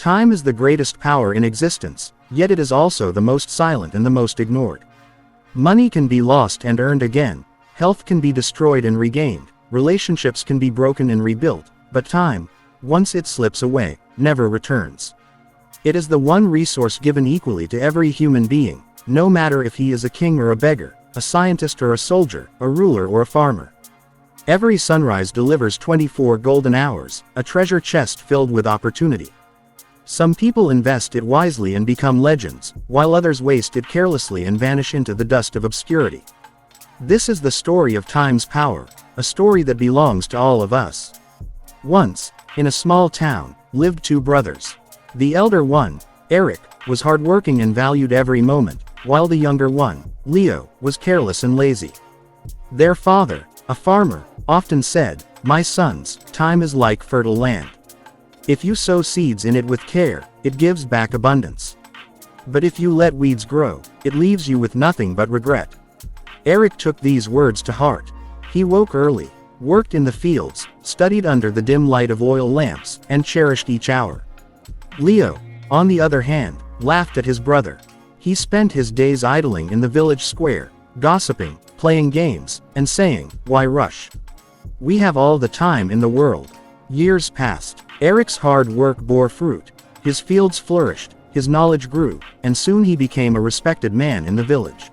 Time is the greatest power in existence, yet it is also the most silent and the most ignored. Money can be lost and earned again, health can be destroyed and regained, relationships can be broken and rebuilt, but time, once it slips away, never returns. It is the one resource given equally to every human being, no matter if he is a king or a beggar, a scientist or a soldier, a ruler or a farmer. Every sunrise delivers 24 golden hours, a treasure chest filled with opportunity. Some people invest it wisely and become legends, while others waste it carelessly and vanish into the dust of obscurity. This is the story of time's power, a story that belongs to all of us. Once, in a small town, lived two brothers. The elder one, Eric, was hardworking and valued every moment, while the younger one, Leo, was careless and lazy. Their father, a farmer, often said, "My sons, time is like fertile land. If you sow seeds in it with care, it gives back abundance. But if you let weeds grow, it leaves you with nothing but regret." Eric took these words to heart. He woke early, worked in the fields, studied under the dim light of oil lamps, and cherished each hour. Leo, on the other hand, laughed at his brother. He spent his days idling in the village square, gossiping, playing games, and saying, "Why rush? We have all the time in the world." Years passed. Eric's hard work bore fruit. His fields flourished, his knowledge grew, and soon he became a respected man in the village.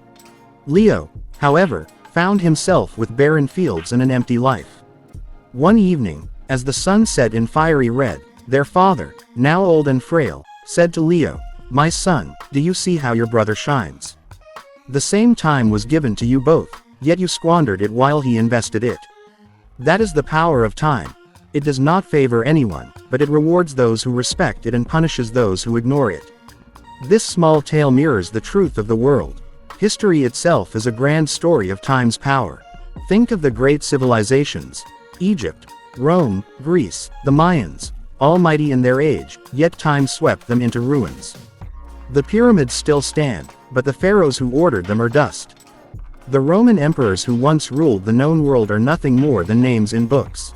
Leo, however, found himself with barren fields and an empty life. One evening, as the sun set in fiery red, their father, now old and frail, said to Leo, "My son, do you see how your brother shines? The same time was given to you both, yet you squandered it while he invested it. That is the power of time. It does not favor anyone, but it rewards those who respect it and punishes those who ignore it." This small tale mirrors the truth of the world. History itself is a grand story of time's power. Think of the great civilizations: Egypt, Rome, Greece, the Mayans, all mighty in their age, yet time swept them into ruins. The pyramids still stand, but the pharaohs who ordered them are dust. The Roman emperors who once ruled the known world are nothing more than names in books.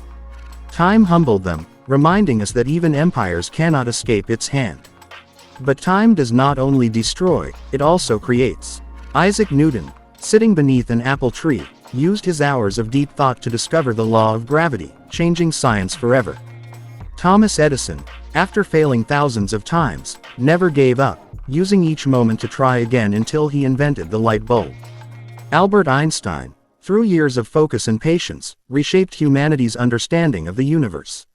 Time humbled them, reminding us that even empires cannot escape its hand. But time does not only destroy, it also creates. Isaac Newton, sitting beneath an apple tree, used his hours of deep thought to discover the law of gravity, changing science forever. Thomas Edison, after failing thousands of times, never gave up, using each moment to try again until he invented the light bulb. Albert Einstein, through years of focus and patience, reshaped humanity's understanding of the universe.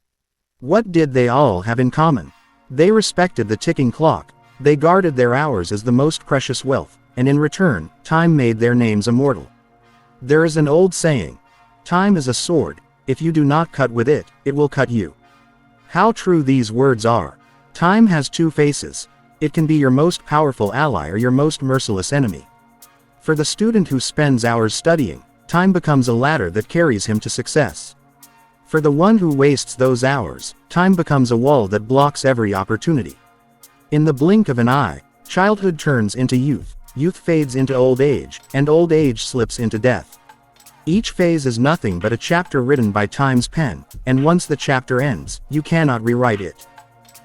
What did they all have in common? They respected the ticking clock, they guarded their hours as the most precious wealth, and in return, time made their names immortal. There is an old saying, "Time is a sword, if you do not cut with it, it will cut you." How true these words are. Time has two faces. It can be your most powerful ally or your most merciless enemy. For the student who spends hours studying, time becomes a ladder that carries him to success. For the one who wastes those hours, time becomes a wall that blocks every opportunity. In the blink of an eye, childhood turns into youth, youth fades into old age, and old age slips into death. Each phase is nothing but a chapter written by time's pen, and once the chapter ends, you cannot rewrite it.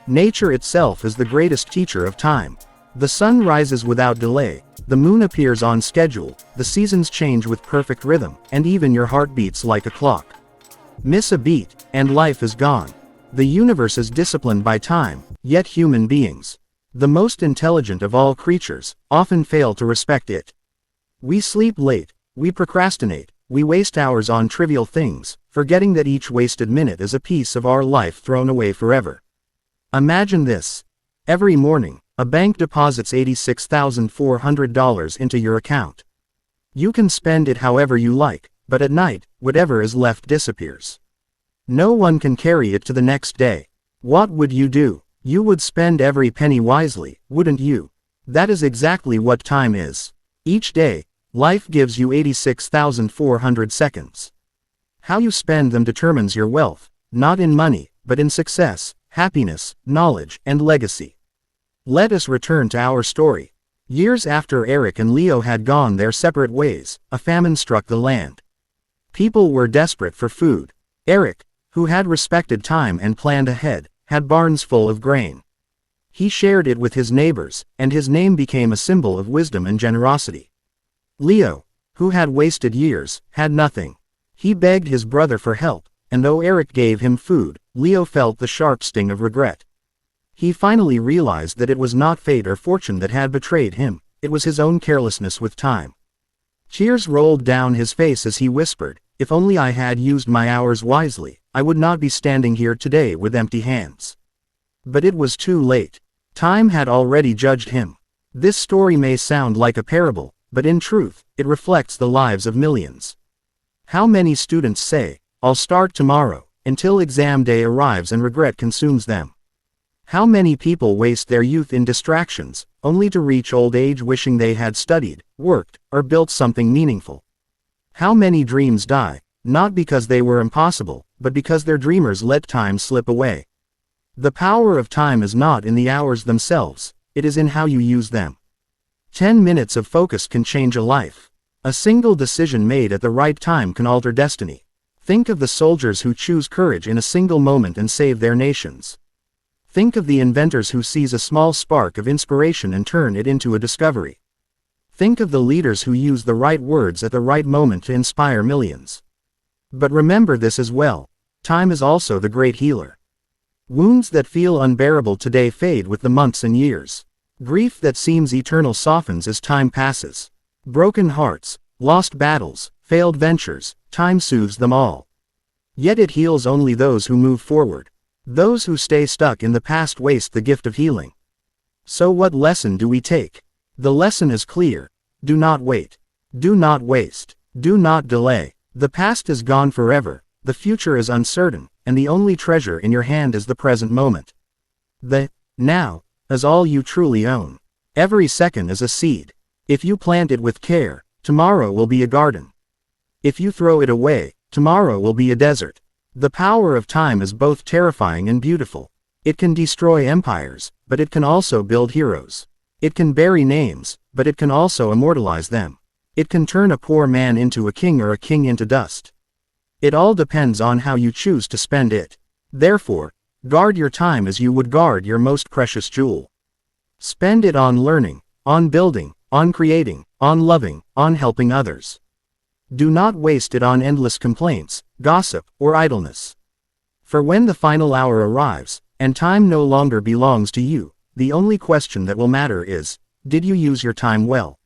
Nature itself is the greatest teacher of time. The sun rises without delay, the moon appears on schedule, the seasons change with perfect rhythm, and even your heart beats like a clock. Miss a beat, and life is gone. The universe is disciplined by time, yet human beings, the most intelligent of all creatures, often fail to respect it. We sleep late, we procrastinate, we waste hours on trivial things, forgetting that each wasted minute is a piece of our life thrown away forever. Imagine this. Every morning, a bank deposits $86,400 into your account. You can spend it however you like, but at night, whatever is left disappears. No one can carry it to the next day. What would you do? You would spend every penny wisely, wouldn't you? That is exactly what time is. Each day, life gives you 86,400 seconds. How you spend them determines your wealth, not in money, but in success, happiness, knowledge, and legacy. Let us return to our story. Years after Eric and Leo had gone their separate ways, a famine struck the land. People were desperate for food. Eric, who had respected time and planned ahead, had barns full of grain. He shared it with his neighbors, and his name became a symbol of wisdom and generosity. Leo, who had wasted years, had nothing. He begged his brother for help, and though Eric gave him food, Leo felt the sharp sting of regret. He finally realized that it was not fate or fortune that had betrayed him, it was his own carelessness with time. Tears rolled down his face as he whispered, "If only I had used my hours wisely, I would not be standing here today with empty hands." But it was too late. Time had already judged him. This story may sound like a parable, but in truth, it reflects the lives of millions. How many students say, "I'll start tomorrow," until exam day arrives and regret consumes them? How many people waste their youth in distractions, only to reach old age wishing they had studied, worked, or built something meaningful? How many dreams die, not because they were impossible, but because their dreamers let time slip away? The power of time is not in the hours themselves, it is in how you use them. 10 minutes of focus can change a life. A single decision made at the right time can alter destiny. Think of the soldiers who choose courage in a single moment and save their nations. Think of the inventors who seize a small spark of inspiration and turn it into a discovery. Think of the leaders who use the right words at the right moment to inspire millions. But remember this as well, time is also the great healer. Wounds that feel unbearable today fade with the months and years. Grief that seems eternal softens as time passes. Broken hearts, lost battles, failed ventures, time soothes them all. Yet it heals only those who move forward. Those who stay stuck in the past waste the gift of healing. So what lesson do we take? The lesson is clear. Do not wait. Do not waste. Do not delay. The past is gone forever, the future is uncertain, and the only treasure in your hand is the present moment. The now is all you truly own. Every second is a seed. If you plant it with care, tomorrow will be a garden. If you throw it away, tomorrow will be a desert. The power of time is both terrifying and beautiful. It can destroy empires, but it can also build heroes. It can bury names, but it can also immortalize them. It can turn a poor man into a king or a king into dust. It all depends on how you choose to spend it. Therefore, guard your time as you would guard your most precious jewel. Spend it on learning, on building, on creating, on loving, on helping others. Do not waste it on endless complaints, gossip, or idleness. For when the final hour arrives, and time no longer belongs to you, the only question that will matter is, did you use your time well?